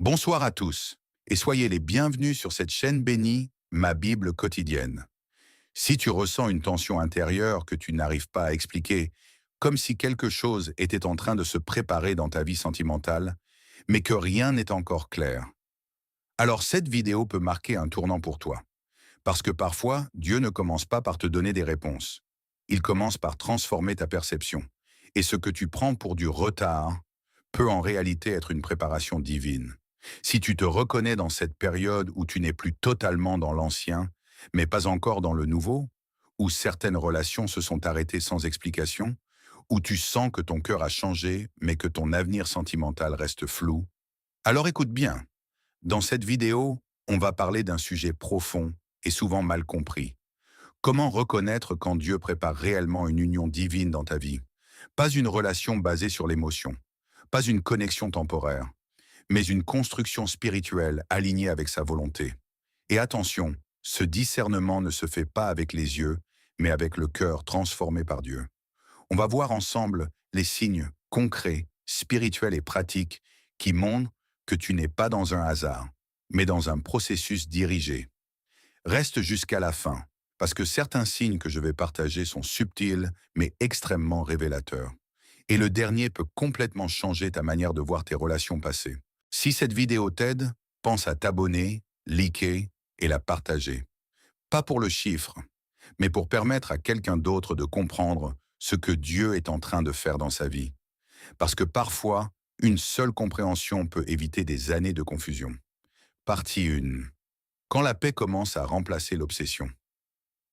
Bonsoir à tous et soyez les bienvenus sur cette chaîne bénie, ma Bible quotidienne. Si tu ressens une tension intérieure que tu n'arrives pas à expliquer, comme si quelque chose était en train de se préparer dans ta vie sentimentale, mais que rien n'est encore clair, alors cette vidéo peut marquer un tournant pour toi. Parce que parfois, Dieu ne commence pas par te donner des réponses. Il commence par transformer ta perception. Et ce que tu prends pour du retard peut en réalité être une préparation divine. Si tu te reconnais dans cette période où tu n'es plus totalement dans l'ancien, mais pas encore dans le nouveau, où certaines relations se sont arrêtées sans explication, où tu sens que ton cœur a changé, mais que ton avenir sentimental reste flou, alors écoute bien. Dans cette vidéo, on va parler d'un sujet profond et souvent mal compris. Comment reconnaître quand Dieu prépare réellement une union divine dans ta vie? Pas une relation basée sur l'émotion, pas une connexion temporaire, mais une construction spirituelle alignée avec sa volonté. Et attention, ce discernement ne se fait pas avec les yeux, mais avec le cœur transformé par Dieu. On va voir ensemble les signes concrets, spirituels et pratiques qui montrent que tu n'es pas dans un hasard, mais dans un processus dirigé. Reste jusqu'à la fin, parce que certains signes que je vais partager sont subtils, mais extrêmement révélateurs. Et le dernier peut complètement changer ta manière de voir tes relations passées. Si cette vidéo t'aide, pense à t'abonner, liker et la partager. Pas pour le chiffre, mais pour permettre à quelqu'un d'autre de comprendre ce que Dieu est en train de faire dans sa vie. Parce que parfois, une seule compréhension peut éviter des années de confusion. Partie 1. Quand la paix commence à remplacer l'obsession.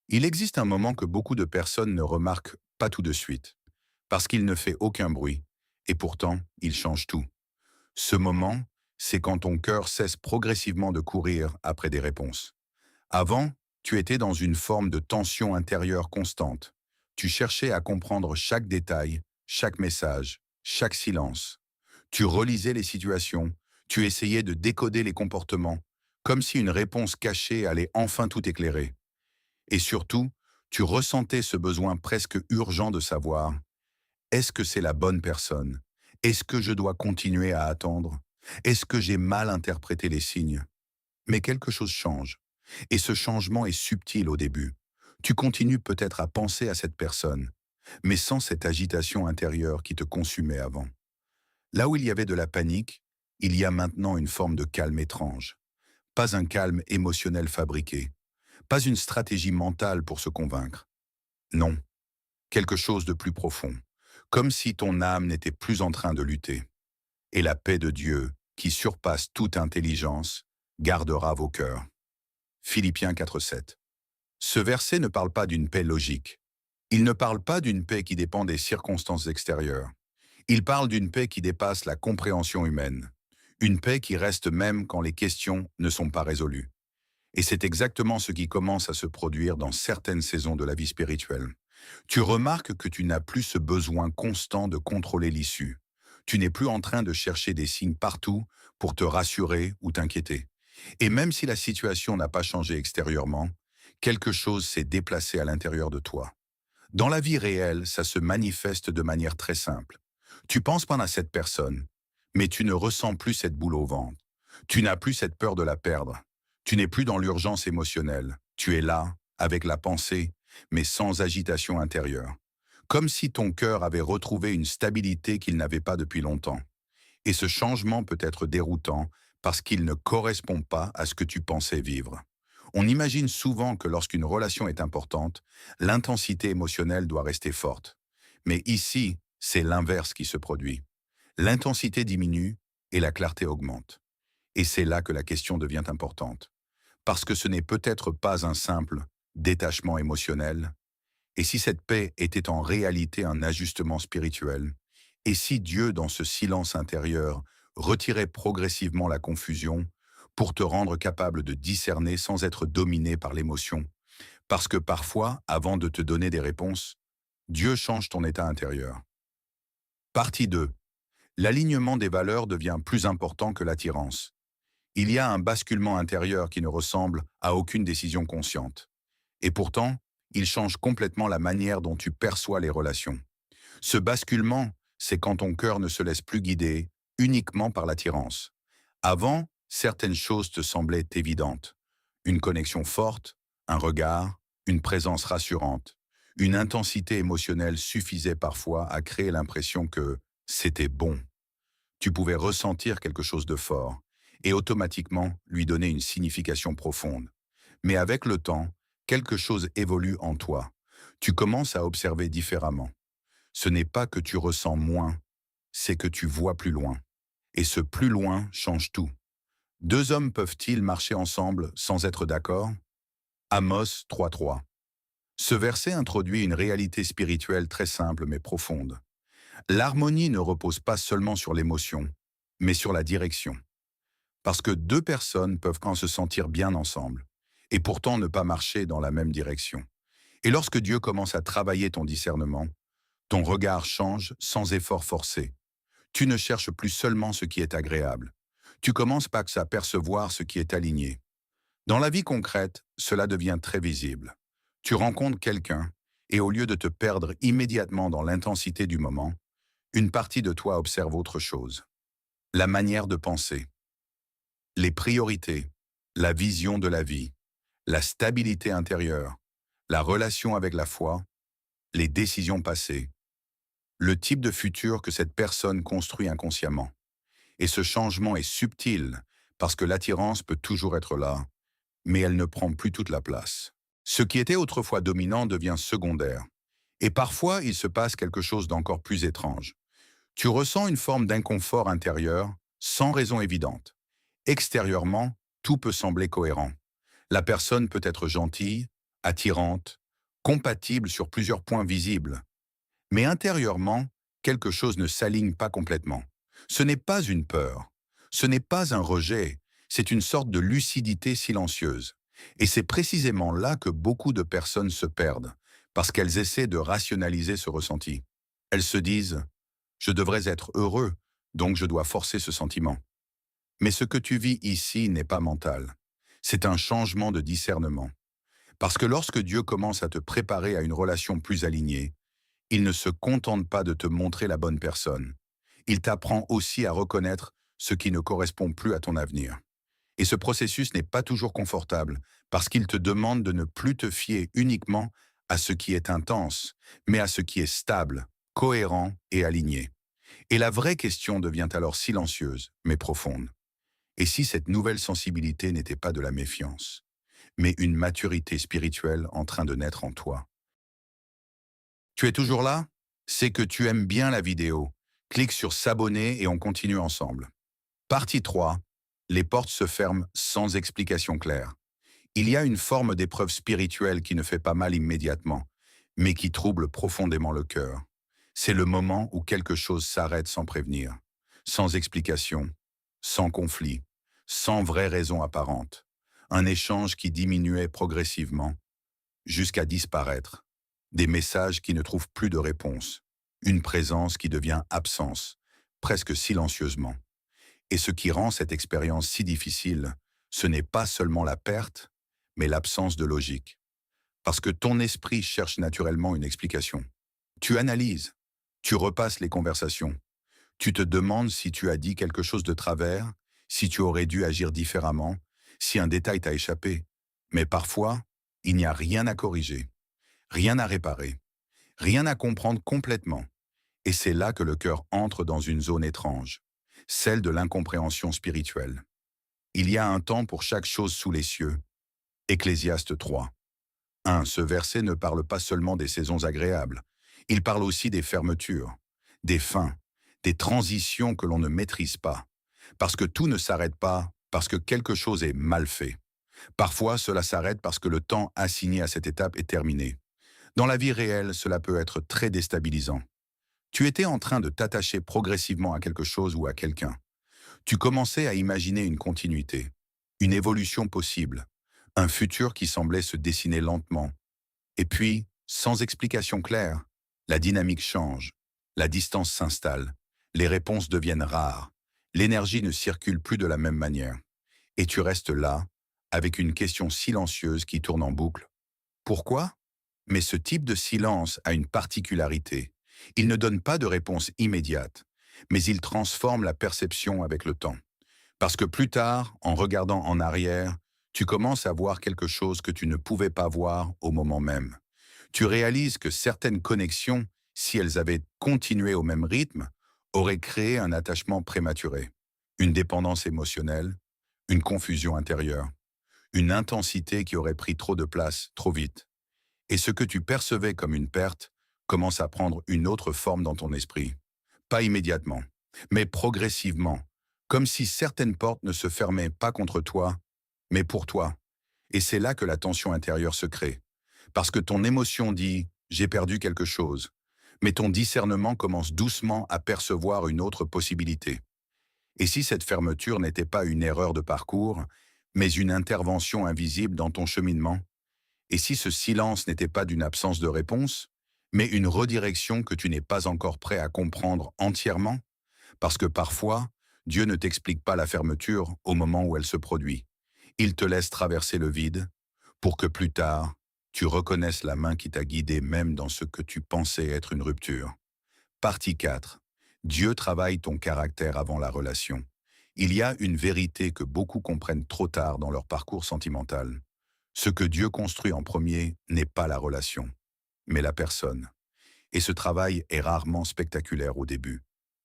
Il existe un moment que beaucoup de personnes ne remarquent pas tout de suite, parce qu'il ne fait aucun bruit, et pourtant, il change tout. Ce moment, c'est quand ton cœur cesse progressivement de courir après des réponses. Avant, tu étais dans une forme de tension intérieure constante. Tu cherchais à comprendre chaque détail, chaque message, chaque silence. Tu relisais les situations, tu essayais de décoder les comportements, comme si une réponse cachée allait enfin tout éclairer. Et surtout, tu ressentais ce besoin presque urgent de savoir, est-ce que c'est la bonne personne? Est-ce que je dois continuer à attendre? Est-ce que j'ai mal interprété les signes? Mais quelque chose change. Et ce changement est subtil au début. Tu continues peut-être à penser à cette personne, mais sans cette agitation intérieure qui te consumait avant. Là où il y avait de la panique, il y a maintenant une forme de calme étrange. Pas un calme émotionnel fabriqué, pas une stratégie mentale pour se convaincre. Non, quelque chose de plus profond, comme si ton âme n'était plus en train de lutter. Et la paix de Dieu, qui surpasse toute intelligence, gardera vos cœurs. Philippiens 4,7. Ce verset ne parle pas d'une paix logique. Il ne parle pas d'une paix qui dépend des circonstances extérieures. Il parle d'une paix qui dépasse la compréhension humaine. Une paix qui reste même quand les questions ne sont pas résolues. Et c'est exactement ce qui commence à se produire dans certaines saisons de la vie spirituelle. Tu remarques que tu n'as plus ce besoin constant de contrôler l'issue. Tu n'es plus en train de chercher des signes partout pour te rassurer ou t'inquiéter. Et même si la situation n'a pas changé extérieurement, quelque chose s'est déplacé à l'intérieur de toi. Dans la vie réelle, ça se manifeste de manière très simple. Tu penses pas à cette personne, mais tu ne ressens plus cette boule au ventre. Tu n'as plus cette peur de la perdre. Tu n'es plus dans l'urgence émotionnelle. Tu es là, avec la pensée, mais sans agitation intérieure. Comme si ton cœur avait retrouvé une stabilité qu'il n'avait pas depuis longtemps. Et ce changement peut être déroutant parce qu'il ne correspond pas à ce que tu pensais vivre. On imagine souvent que lorsqu'une relation est importante, l'intensité émotionnelle doit rester forte. Mais ici, c'est l'inverse qui se produit. L'intensité diminue et la clarté augmente. Et c'est là que la question devient importante. Parce que ce n'est peut-être pas un simple détachement émotionnel. Et si cette paix était en réalité un ajustement spirituel? Et si Dieu, dans ce silence intérieur, retirait progressivement la confusion pour te rendre capable de discerner sans être dominé par l'émotion? Parce que parfois, avant de te donner des réponses, Dieu change ton état intérieur. Partie 2. L'alignement des valeurs devient plus important que l'attirance. Il y a un basculement intérieur qui ne ressemble à aucune décision consciente. Et pourtant, il change complètement la manière dont tu perçois les relations. Ce basculement, c'est quand ton cœur ne se laisse plus guider uniquement par l'attirance. Avant, certaines choses te semblaient évidentes. Une connexion forte, un regard, une présence rassurante. Une intensité émotionnelle suffisait parfois à créer l'impression que c'était bon. Tu pouvais ressentir quelque chose de fort et automatiquement lui donner une signification profonde. Mais avec le temps, quelque chose évolue en toi. Tu commences à observer différemment. Ce n'est pas que tu ressens moins, c'est que tu vois plus loin. Et ce plus loin change tout. Deux hommes peuvent-ils marcher ensemble sans être d'accord? Amos 3.3. Ce verset introduit une réalité spirituelle très simple mais profonde. L'harmonie ne repose pas seulement sur l'émotion, mais sur la direction. Parce que deux personnes peuvent quand se sentir bien ensemble, et pourtant ne pas marcher dans la même direction. Et lorsque Dieu commence à travailler ton discernement, ton regard change sans effort forcé. Tu ne cherches plus seulement ce qui est agréable. Tu commences par à percevoir ce qui est aligné. Dans la vie concrète, cela devient très visible. Tu rencontres quelqu'un, et au lieu de te perdre immédiatement dans l'intensité du moment, une partie de toi observe autre chose. La manière de penser, les priorités, la vision de la vie, la stabilité intérieure, la relation avec la foi, les décisions passées, le type de futur que cette personne construit inconsciemment. Et ce changement est subtil parce que l'attirance peut toujours être là, mais elle ne prend plus toute la place. Ce qui était autrefois dominant devient secondaire. Et parfois, il se passe quelque chose d'encore plus étrange. Tu ressens une forme d'inconfort intérieur sans raison évidente. Extérieurement, tout peut sembler cohérent. La personne peut être gentille, attirante, compatible sur plusieurs points visibles. Mais intérieurement, quelque chose ne s'aligne pas complètement. Ce n'est pas une peur, ce n'est pas un rejet, c'est une sorte de lucidité silencieuse. Et c'est précisément là que beaucoup de personnes se perdent, parce qu'elles essaient de rationaliser ce ressenti. Elles se disent « je devrais être heureux, donc je dois forcer ce sentiment ». Mais ce que tu vis ici n'est pas mental. C'est un changement de discernement. Parce que lorsque Dieu commence à te préparer à une relation plus alignée, il ne se contente pas de te montrer la bonne personne. Il t'apprend aussi à reconnaître ce qui ne correspond plus à ton avenir. Et ce processus n'est pas toujours confortable, parce qu'il te demande de ne plus te fier uniquement à ce qui est intense, mais à ce qui est stable, cohérent et aligné. Et la vraie question devient alors silencieuse, mais profonde. Et si cette nouvelle sensibilité n'était pas de la méfiance, mais une maturité spirituelle en train de naître en toi? Tu es toujours là? C'est que tu aimes bien la vidéo. Clique sur s'abonner et on continue ensemble. Partie 3. Les portes se ferment sans explication claire. Il y a une forme d'épreuve spirituelle qui ne fait pas mal immédiatement, mais qui trouble profondément le cœur. C'est le moment où quelque chose s'arrête sans prévenir, sans explication, sans conflit, sans vraie raison apparente. Un échange qui diminuait progressivement, jusqu'à disparaître. Des messages qui ne trouvent plus de réponse. Une présence qui devient absence, presque silencieusement. Et ce qui rend cette expérience si difficile, ce n'est pas seulement la perte, mais l'absence de logique. Parce que ton esprit cherche naturellement une explication. Tu analyses, tu repasses les conversations, tu te demandes si tu as dit quelque chose de travers, si tu aurais dû agir différemment, si un détail t'a échappé. Mais parfois, il n'y a rien à corriger, rien à réparer, rien à comprendre complètement. Et c'est là que le cœur entre dans une zone étrange, celle de l'incompréhension spirituelle. Il y a un temps pour chaque chose sous les cieux. Ecclésiaste 3. 1. Ce verset ne parle pas seulement des saisons agréables, il parle aussi des fermetures, des fins, des transitions que l'on ne maîtrise pas. Parce que tout ne s'arrête pas, parce que quelque chose est mal fait. Parfois, cela s'arrête parce que le temps assigné à cette étape est terminé. Dans la vie réelle, cela peut être très déstabilisant. Tu étais en train de t'attacher progressivement à quelque chose ou à quelqu'un. Tu commençais à imaginer une continuité, une évolution possible, un futur qui semblait se dessiner lentement. Et puis, sans explication claire, la dynamique change, la distance s'installe, les réponses deviennent rares, l'énergie ne circule plus de la même manière. Et tu restes là, avec une question silencieuse qui tourne en boucle. Pourquoi? Mais ce type de silence a une particularité. Il ne donne pas de réponse immédiate, mais il transforme la perception avec le temps. Parce que plus tard, en regardant en arrière, tu commences à voir quelque chose que tu ne pouvais pas voir au moment même. Tu réalises que certaines connexions, si elles avaient continué au même rythme, auraient créé un attachement prématuré, une dépendance émotionnelle, une confusion intérieure, une intensité qui aurait pris trop de place trop vite. Et ce que tu percevais comme une perte commence à prendre une autre forme dans ton esprit. Pas immédiatement, mais progressivement, comme si certaines portes ne se fermaient pas contre toi, mais pour toi. Et c'est là que la tension intérieure se crée. Parce que ton émotion dit ⁇ j'ai perdu quelque chose ⁇ mais ton discernement commence doucement à percevoir une autre possibilité. Et si cette fermeture n'était pas une erreur de parcours, mais une intervention invisible dans ton cheminement? Et si ce silence n'était pas d'une absence de réponse, mais une redirection que tu n'es pas encore prêt à comprendre entièrement? Parce que parfois, Dieu ne t'explique pas la fermeture au moment où elle se produit. Il te laisse traverser le vide pour que plus tard, tu reconnaisses la main qui t'a guidé même dans ce que tu pensais être une rupture. Partie 4. Dieu travaille ton caractère avant la relation. Il y a une vérité que beaucoup comprennent trop tard dans leur parcours sentimental. Ce que Dieu construit en premier n'est pas la relation, mais la personne. Et ce travail est rarement spectaculaire au début.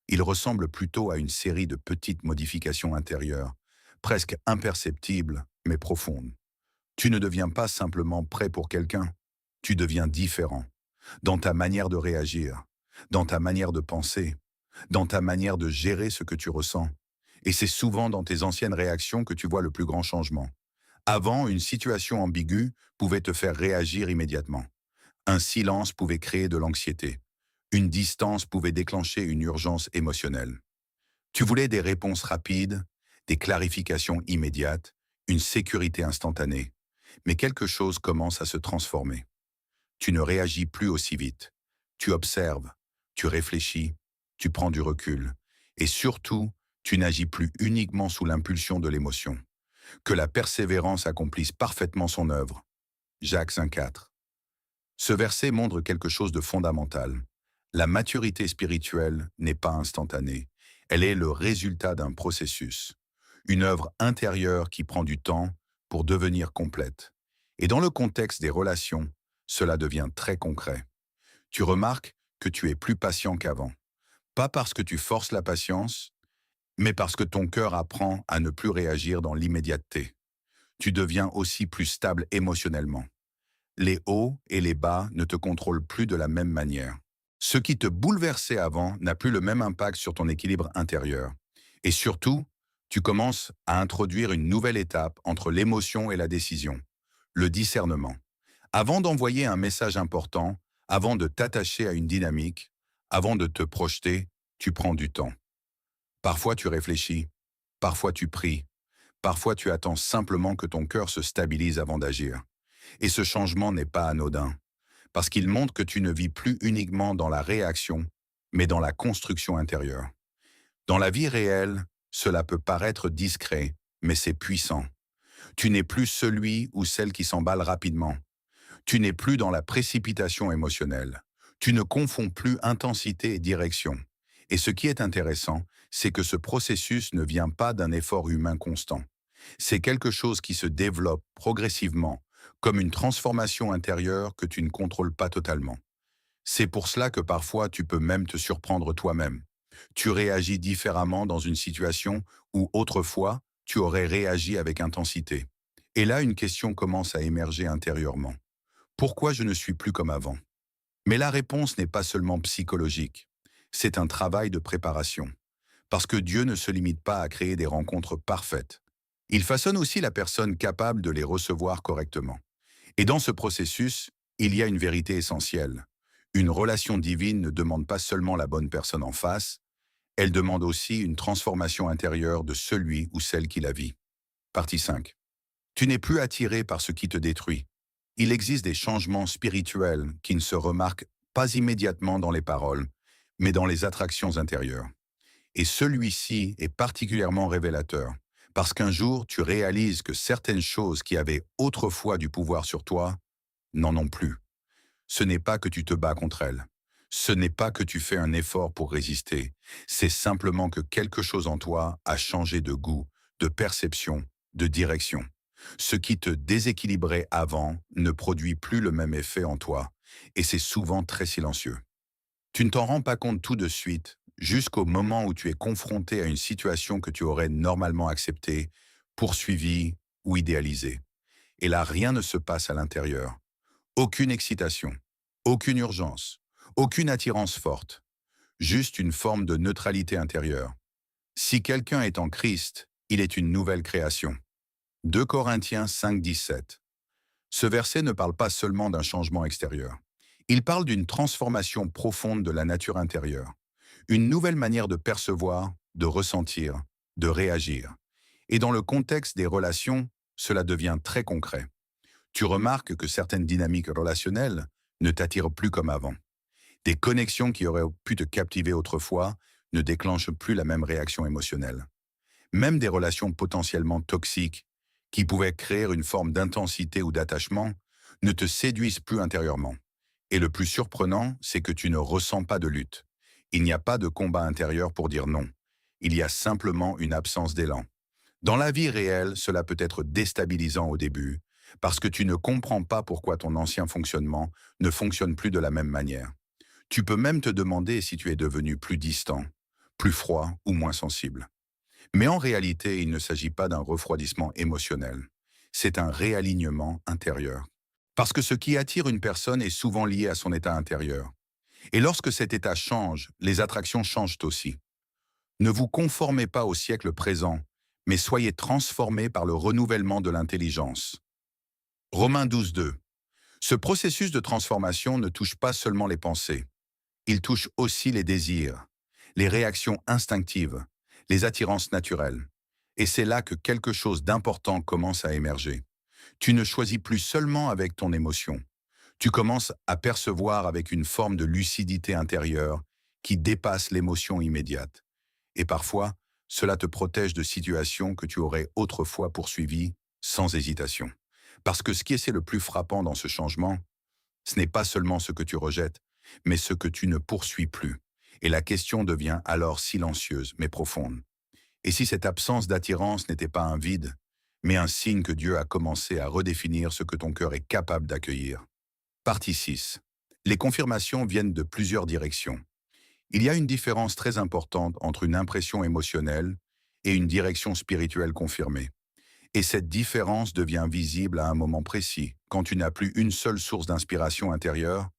Il ressemble plutôt à une série de petites modifications intérieures, presque imperceptibles, mais profondes. Tu ne deviens pas simplement prêt pour quelqu'un, tu deviens différent, dans ta manière de réagir, dans ta manière de penser, dans ta manière de gérer ce que tu ressens. Et c'est souvent dans tes anciennes réactions que tu vois le plus grand changement. Avant, une situation ambiguë pouvait te faire réagir immédiatement. Un silence pouvait créer de l'anxiété. Une distance pouvait déclencher une urgence émotionnelle. Tu voulais des réponses rapides, des clarifications immédiates, une sécurité instantanée. Mais quelque chose commence à se transformer. Tu ne réagis plus aussi vite. Tu observes, tu réfléchis, tu prends du recul. Et surtout, tu n'agis plus uniquement sous l'impulsion de l'émotion. Que la persévérance accomplisse parfaitement son œuvre. Jacques 5,4. Ce verset montre quelque chose de fondamental. La maturité spirituelle n'est pas instantanée. Elle est le résultat d'un processus, une œuvre intérieure qui prend du temps pour devenir complète. Et dans le contexte des relations, cela devient très concret. Tu remarques que tu es plus patient qu'avant. Pas parce que tu forces la patience, mais parce que ton cœur apprend à ne plus réagir dans l'immédiateté. Tu deviens aussi plus stable émotionnellement. Les hauts et les bas ne te contrôlent plus de la même manière. Ce qui te bouleversait avant n'a plus le même impact sur ton équilibre intérieur. Et surtout, tu commences à introduire une nouvelle étape entre l'émotion et la décision, le discernement. Avant d'envoyer un message important, avant de t'attacher à une dynamique, avant de te projeter, tu prends du temps. Parfois tu réfléchis, parfois tu pries, parfois tu attends simplement que ton cœur se stabilise avant d'agir. Et ce changement n'est pas anodin, parce qu'il montre que tu ne vis plus uniquement dans la réaction, mais dans la construction intérieure. Dans la vie réelle, cela peut paraître discret, mais c'est puissant. Tu n'es plus celui ou celle qui s'emballe rapidement. Tu n'es plus dans la précipitation émotionnelle. Tu ne confonds plus intensité et direction. Et ce qui est intéressant, c'est que ce processus ne vient pas d'un effort humain constant. C'est quelque chose qui se développe progressivement, comme une transformation intérieure que tu ne contrôles pas totalement. C'est pour cela que parfois tu peux même te surprendre toi-même. Tu réagis différemment dans une situation où autrefois tu aurais réagi avec intensité. Et là, une question commence à émerger intérieurement. Pourquoi je ne suis plus comme avant? Mais la réponse n'est pas seulement psychologique. C'est un travail de préparation. Parce que Dieu ne se limite pas à créer des rencontres parfaites. Il façonne aussi la personne capable de les recevoir correctement. Et dans ce processus, il y a une vérité essentielle. Une relation divine ne demande pas seulement la bonne personne en face, elle demande aussi une transformation intérieure de celui ou celle qui la vit. Partie 5. Tu n'es plus attiré par ce qui te détruit. Il existe des changements spirituels qui ne se remarquent pas immédiatement dans les paroles, mais dans les attractions intérieures. Et celui-ci est particulièrement révélateur, parce qu'un jour tu réalises que certaines choses qui avaient autrefois du pouvoir sur toi n'en ont plus. Ce n'est pas que tu te bats contre elles. Ce n'est pas que tu fais un effort pour résister. C'est simplement que quelque chose en toi a changé de goût, de perception, de direction. Ce qui te déséquilibrait avant ne produit plus le même effet en toi, et c'est souvent très silencieux. Tu ne t'en rends pas compte tout de suite, jusqu'au moment où tu es confronté à une situation que tu aurais normalement acceptée, poursuivie ou idéalisée. Et là, rien ne se passe à l'intérieur. Aucune excitation, aucune urgence, aucune attirance forte, juste une forme de neutralité intérieure. Si quelqu'un est en Christ, il est une nouvelle création. 2 Corinthiens 5, 17. Ce verset ne parle pas seulement d'un changement extérieur. Il parle d'une transformation profonde de la nature intérieure, une nouvelle manière de percevoir, de ressentir, de réagir. Et dans le contexte des relations, cela devient très concret. Tu remarques que certaines dynamiques relationnelles ne t'attirent plus comme avant. Des connexions qui auraient pu te captiver autrefois ne déclenchent plus la même réaction émotionnelle. Même des relations potentiellement toxiques, qui pouvaient créer une forme d'intensité ou d'attachement, ne te séduisent plus intérieurement. Et le plus surprenant, c'est que tu ne ressens pas de lutte. Il n'y a pas de combat intérieur pour dire non. Il y a simplement une absence d'élan. Dans la vie réelle, cela peut être déstabilisant au début, parce que tu ne comprends pas pourquoi ton ancien fonctionnement ne fonctionne plus de la même manière. Tu peux même te demander si tu es devenu plus distant, plus froid ou moins sensible. Mais en réalité, il ne s'agit pas d'un refroidissement émotionnel. C'est un réalignement intérieur. Parce que ce qui attire une personne est souvent lié à son état intérieur. Et lorsque cet état change, les attractions changent aussi. Ne vous conformez pas au siècle présent, mais soyez transformés par le renouvellement de l'intelligence. Romains 12, 2. Ce processus de transformation ne touche pas seulement les pensées. Il touche aussi les désirs, les réactions instinctives, les attirances naturelles. Et c'est là que quelque chose d'important commence à émerger. Tu ne choisis plus seulement avec ton émotion. Tu commences à percevoir avec une forme de lucidité intérieure qui dépasse l'émotion immédiate. Et parfois, cela te protège de situations que tu aurais autrefois poursuivies sans hésitation. Parce que ce qui est le plus frappant dans ce changement, ce n'est pas seulement ce que tu rejettes, mais ce que tu ne poursuis plus. Et la question devient alors silencieuse, mais profonde. Et si cette absence d'attirance n'était pas un vide, mais un signe que Dieu a commencé à redéfinir ce que ton cœur est capable d'accueillir? Partie 6. Les confirmations viennent de plusieurs directions. Il y a une différence très importante entre une impression émotionnelle et une direction spirituelle confirmée. Et cette différence devient visible à un moment précis, quand tu n'as plus une seule source d'inspiration intérieure,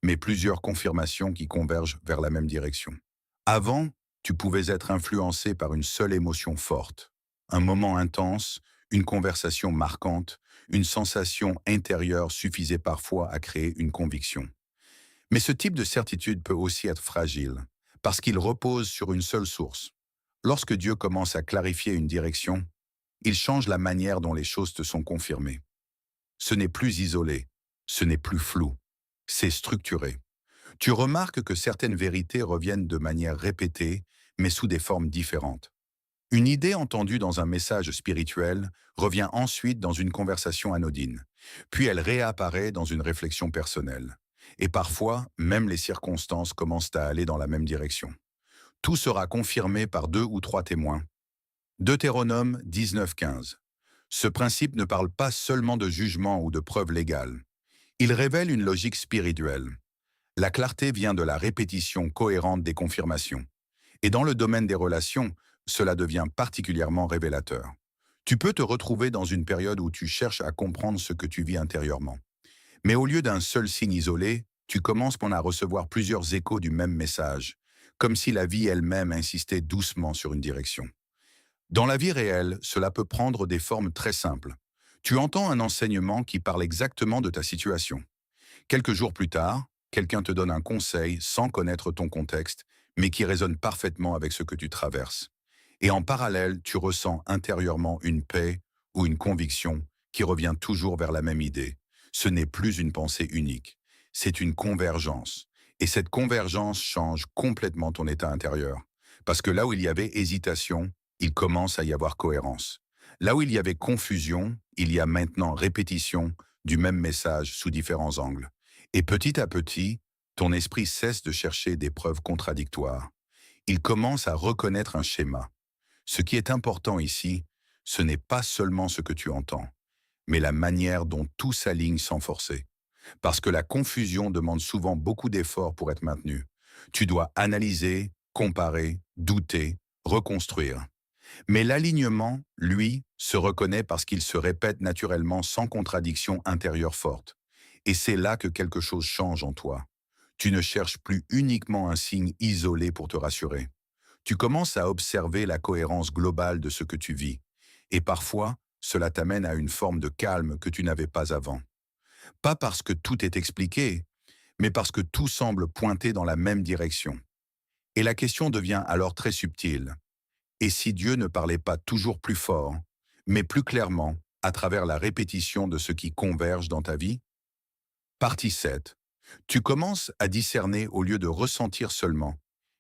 mais plusieurs confirmations qui convergent vers la même direction. Avant, tu pouvais être influencé par une seule émotion forte, un moment intense, une conversation marquante, une sensation intérieure suffisait parfois à créer une conviction. Mais ce type de certitude peut aussi être fragile, parce qu'il repose sur une seule source. Lorsque Dieu commence à clarifier une direction, il change la manière dont les choses te sont confirmées. Ce n'est plus isolé, ce n'est plus flou, c'est structuré. Tu remarques que certaines vérités reviennent de manière répétée, mais sous des formes différentes. Une idée entendue dans un message spirituel revient ensuite dans une conversation anodine, puis elle réapparaît dans une réflexion personnelle. Et parfois, même les circonstances commencent à aller dans la même direction. Tout sera confirmé par 2 ou 3 témoins. Deutéronome 19, 15. Ce principe ne parle pas seulement de jugement ou de preuves légales. Il révèle une logique spirituelle. La clarté vient de la répétition cohérente des confirmations. Et dans le domaine des relations, cela devient particulièrement révélateur. Tu peux te retrouver dans une période où tu cherches à comprendre ce que tu vis intérieurement. Mais au lieu d'un seul signe isolé, tu commences à recevoir plusieurs échos du même message, comme si la vie elle-même insistait doucement sur une direction. Dans la vie réelle, cela peut prendre des formes très simples. Tu entends un enseignement qui parle exactement de ta situation. Quelques jours plus tard, quelqu'un te donne un conseil sans connaître ton contexte, mais qui résonne parfaitement avec ce que tu traverses. Et en parallèle, tu ressens intérieurement une paix ou une conviction qui revient toujours vers la même idée. Ce n'est plus une pensée unique, c'est une convergence. Et cette convergence change complètement ton état intérieur. Parce que là où il y avait hésitation, il commence à y avoir cohérence. Là où il y avait confusion, il y a maintenant répétition du même message sous différents angles. Et petit à petit, ton esprit cesse de chercher des preuves contradictoires. Il commence à reconnaître un schéma. Ce qui est important ici, ce n'est pas seulement ce que tu entends, mais la manière dont tout s'aligne sans forcer. Parce que la confusion demande souvent beaucoup d'efforts pour être maintenue. Tu dois analyser, comparer, douter, reconstruire. Mais l'alignement, lui, se reconnaît parce qu'il se répète naturellement sans contradiction intérieure forte. Et c'est là que quelque chose change en toi. Tu ne cherches plus uniquement un signe isolé pour te rassurer. Tu commences à observer la cohérence globale de ce que tu vis. Et parfois, cela t'amène à une forme de calme que tu n'avais pas avant. Pas parce que tout est expliqué, mais parce que tout semble pointer dans la même direction. Et la question devient alors très subtile. Et si Dieu ne parlait pas toujours plus fort, mais plus clairement, à travers la répétition de ce qui converge dans ta vie? Partie 7. Tu commences à discerner au lieu de ressentir seulement.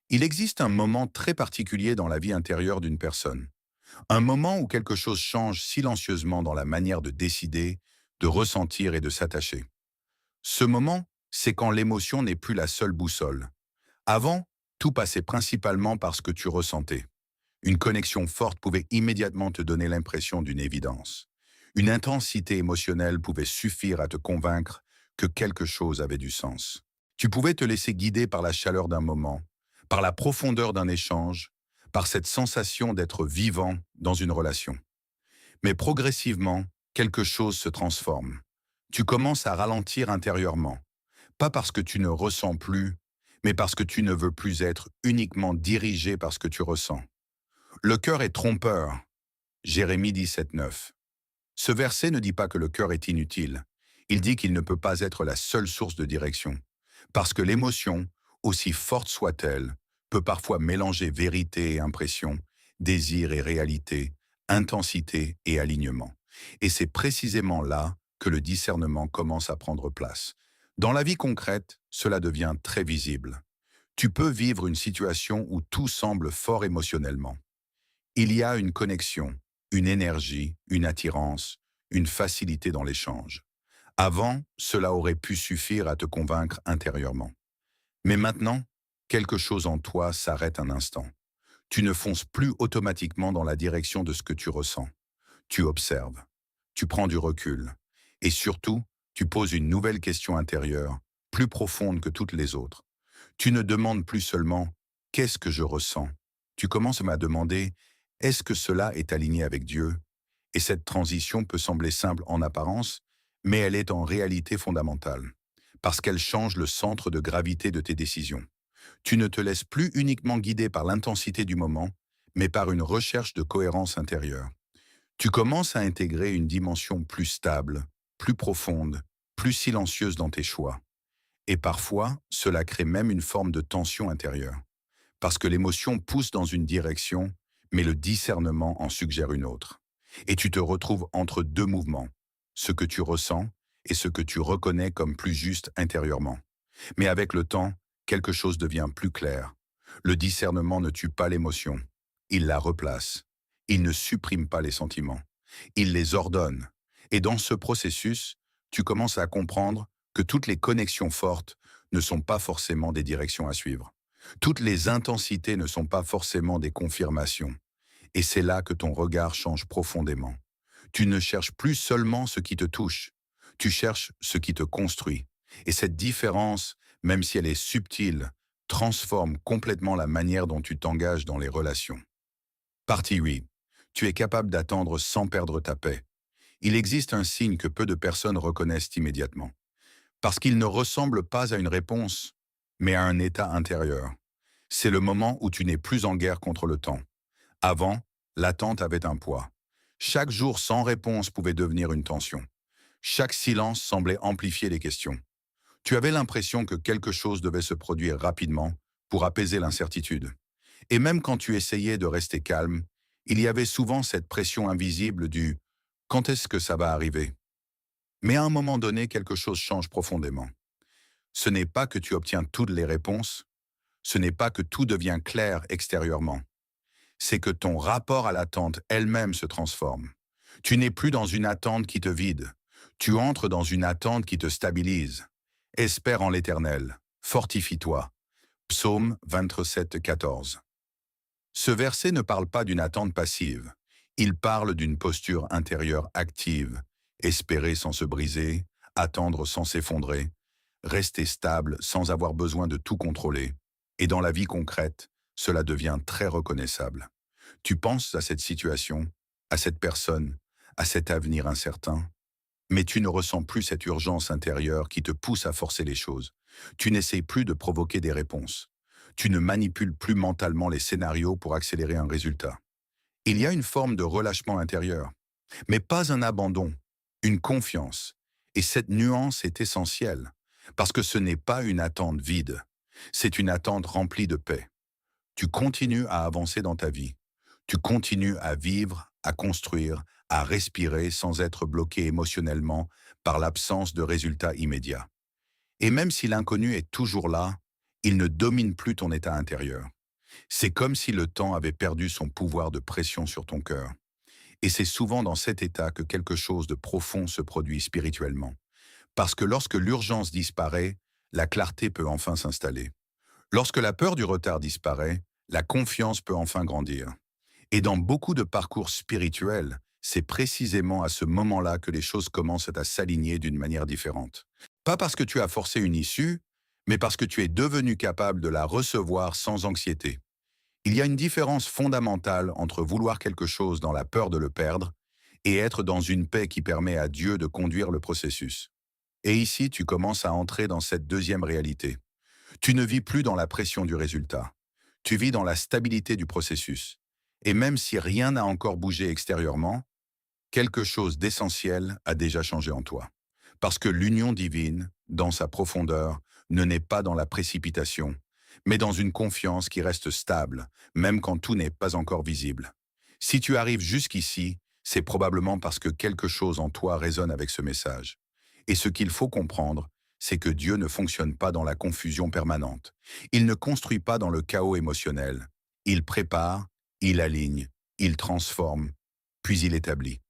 Il existe un moment très particulier dans la vie intérieure d'une personne. Un moment où quelque chose change silencieusement dans la manière de décider, de ressentir et de s'attacher. Ce moment, c'est quand l'émotion n'est plus la seule boussole. Avant, tout passait principalement par ce que tu ressentais. Une connexion forte pouvait immédiatement te donner l'impression d'une évidence. Une intensité émotionnelle pouvait suffire à te convaincre que quelque chose avait du sens. Tu pouvais te laisser guider par la chaleur d'un moment, par la profondeur d'un échange, par cette sensation d'être vivant dans une relation. Mais progressivement, quelque chose se transforme. Tu commences à ralentir intérieurement, pas parce que tu ne ressens plus, mais parce que tu ne veux plus être uniquement dirigé par ce que tu ressens. Le cœur est trompeur. Jérémie 17:9. Ce verset ne dit pas que le cœur est inutile. Il dit qu'il ne peut pas être la seule source de direction. Parce que l'émotion, aussi forte soit-elle, peut parfois mélanger vérité et impression, désir et réalité, intensité et alignement. Et c'est précisément là que le discernement commence à prendre place. Dans la vie concrète, cela devient très visible. Tu peux vivre une situation où tout semble fort émotionnellement. Il y a une connexion, une énergie, une attirance, une facilité dans l'échange. Avant, cela aurait pu suffire à te convaincre intérieurement. Mais maintenant, quelque chose en toi s'arrête un instant. Tu ne fonces plus automatiquement dans la direction de ce que tu ressens. Tu observes, tu prends du recul, et surtout, tu poses une nouvelle question intérieure, plus profonde que toutes les autres. Tu ne demandes plus seulement «Qu'est-ce que je ressens?» Tu commences à demander «Est-ce que cela est aligné avec Dieu?» Et cette transition peut sembler simple en apparence, mais elle est en réalité fondamentale, parce qu'elle change le centre de gravité de tes décisions. Tu ne te laisses plus uniquement guider par l'intensité du moment, mais par une recherche de cohérence intérieure. Tu commences à intégrer une dimension plus stable, plus profonde, plus silencieuse dans tes choix. Et parfois, cela crée même une forme de tension intérieure. Parce que l'émotion pousse dans une direction, mais le discernement en suggère une autre. Et tu te retrouves entre deux mouvements, ce que tu ressens et ce que tu reconnais comme plus juste intérieurement. Mais avec le temps, quelque chose devient plus clair. Le discernement ne tue pas l'émotion, il la replace. Il ne supprime pas les sentiments, il les ordonne. Et dans ce processus, tu commences à comprendre que toutes les connexions fortes ne sont pas forcément des directions à suivre. Toutes les intensités ne sont pas forcément des confirmations. Et c'est là que ton regard change profondément. Tu ne cherches plus seulement ce qui te touche, tu cherches ce qui te construit. Et cette différence, même si elle est subtile, transforme complètement la manière dont tu t'engages dans les relations. Partie 8. Tu es capable d'attendre sans perdre ta paix. Il existe un signe que peu de personnes reconnaissent immédiatement. Parce qu'il ne ressemble pas à une réponse, mais à un état intérieur. C'est le moment où tu n'es plus en guerre contre le temps. Avant, l'attente avait un poids. Chaque jour sans réponse pouvait devenir une tension. Chaque silence semblait amplifier les questions. Tu avais l'impression que quelque chose devait se produire rapidement pour apaiser l'incertitude. Et même quand tu essayais de rester calme, il y avait souvent cette pression invisible du «Quand est-ce que ça va arriver?» Mais à un moment donné, quelque chose change profondément. Ce n'est pas que tu obtiens toutes les réponses, ce n'est pas que tout devient clair extérieurement. C'est que ton rapport à l'attente elle-même se transforme. Tu n'es plus dans une attente qui te vide. Tu entres dans une attente qui te stabilise. Espère en l'Éternel. Fortifie-toi. Psaume 27, 14. Ce verset ne parle pas d'une attente passive. Il parle d'une posture intérieure active, espérer sans se briser, attendre sans s'effondrer, rester stable sans avoir besoin de tout contrôler. Et dans la vie concrète, cela devient très reconnaissable. Tu penses à cette situation, à cette personne, à cet avenir incertain, mais tu ne ressens plus cette urgence intérieure qui te pousse à forcer les choses. Tu n'essayes plus de provoquer des réponses. Tu ne manipules plus mentalement les scénarios pour accélérer un résultat. Il y a une forme de relâchement intérieur, mais pas un abandon, une confiance. Et cette nuance est essentielle, parce que ce n'est pas une attente vide, c'est une attente remplie de paix. Tu continues à avancer dans ta vie. Tu continues à vivre, à construire, à respirer sans être bloqué émotionnellement par l'absence de résultats immédiats. Et même si l'inconnu est toujours là, il ne domine plus ton état intérieur. C'est comme si le temps avait perdu son pouvoir de pression sur ton cœur. Et c'est souvent dans cet état que quelque chose de profond se produit spirituellement. Parce que lorsque l'urgence disparaît, la clarté peut enfin s'installer. Lorsque la peur du retard disparaît, la confiance peut enfin grandir. Et dans beaucoup de parcours spirituels, c'est précisément à ce moment-là que les choses commencent à s'aligner d'une manière différente. Pas parce que tu as forcé une issue, mais parce que tu es devenu capable de la recevoir sans anxiété. Il y a une différence fondamentale entre vouloir quelque chose dans la peur de le perdre et être dans une paix qui permet à Dieu de conduire le processus. Et ici, tu commences à entrer dans cette deuxième réalité. Tu ne vis plus dans la pression du résultat. Tu vis dans la stabilité du processus. Et même si rien n'a encore bougé extérieurement, quelque chose d'essentiel a déjà changé en toi. Parce que l'union divine, dans sa profondeur, ne naît pas dans la précipitation, mais dans une confiance qui reste stable, même quand tout n'est pas encore visible. Si tu arrives jusqu'ici, c'est probablement parce que quelque chose en toi résonne avec ce message. Et ce qu'il faut comprendre, c'est que Dieu ne fonctionne pas dans la confusion permanente. Il ne construit pas dans le chaos émotionnel. Il prépare, il aligne, il transforme, puis il établit.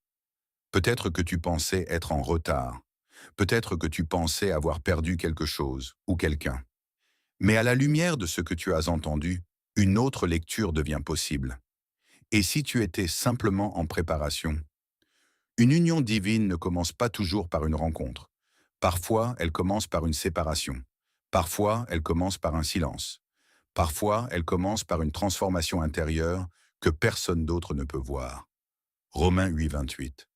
Peut-être que tu pensais être en retard. Peut-être que tu pensais avoir perdu quelque chose ou quelqu'un. Mais à la lumière de ce que tu as entendu, une autre lecture devient possible. Et si tu étais simplement en préparation? Une union divine ne commence pas toujours par une rencontre. Parfois, elle commence par une séparation. Parfois, elle commence par un silence. Parfois, elle commence par une transformation intérieure que personne d'autre ne peut voir. Romains 8, 28.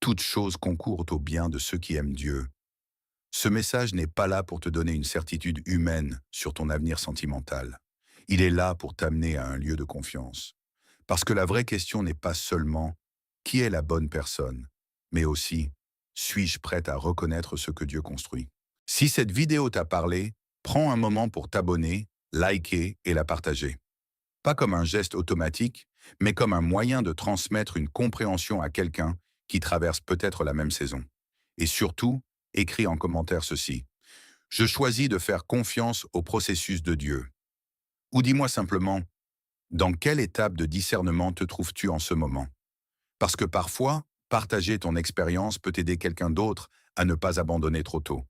Toutes choses concourent au bien de ceux qui aiment Dieu. Ce message n'est pas là pour te donner une certitude humaine sur ton avenir sentimental. Il est là pour t'amener à un lieu de confiance. Parce que la vraie question n'est pas seulement qui est la bonne personne, mais aussi suis-je prête à reconnaître ce que Dieu construit. Si cette vidéo t'a parlé, prends un moment pour t'abonner, liker et la partager. Pas comme un geste automatique, mais comme un moyen de transmettre une compréhension à quelqu'un qui traverse peut-être la même saison. Et surtout, écris en commentaire ceci. Je choisis de faire confiance au processus de Dieu. Ou dis-moi simplement, dans quelle étape de discernement te trouves-tu en ce moment? Parce que parfois, partager ton expérience peut aider quelqu'un d'autre à ne pas abandonner trop tôt.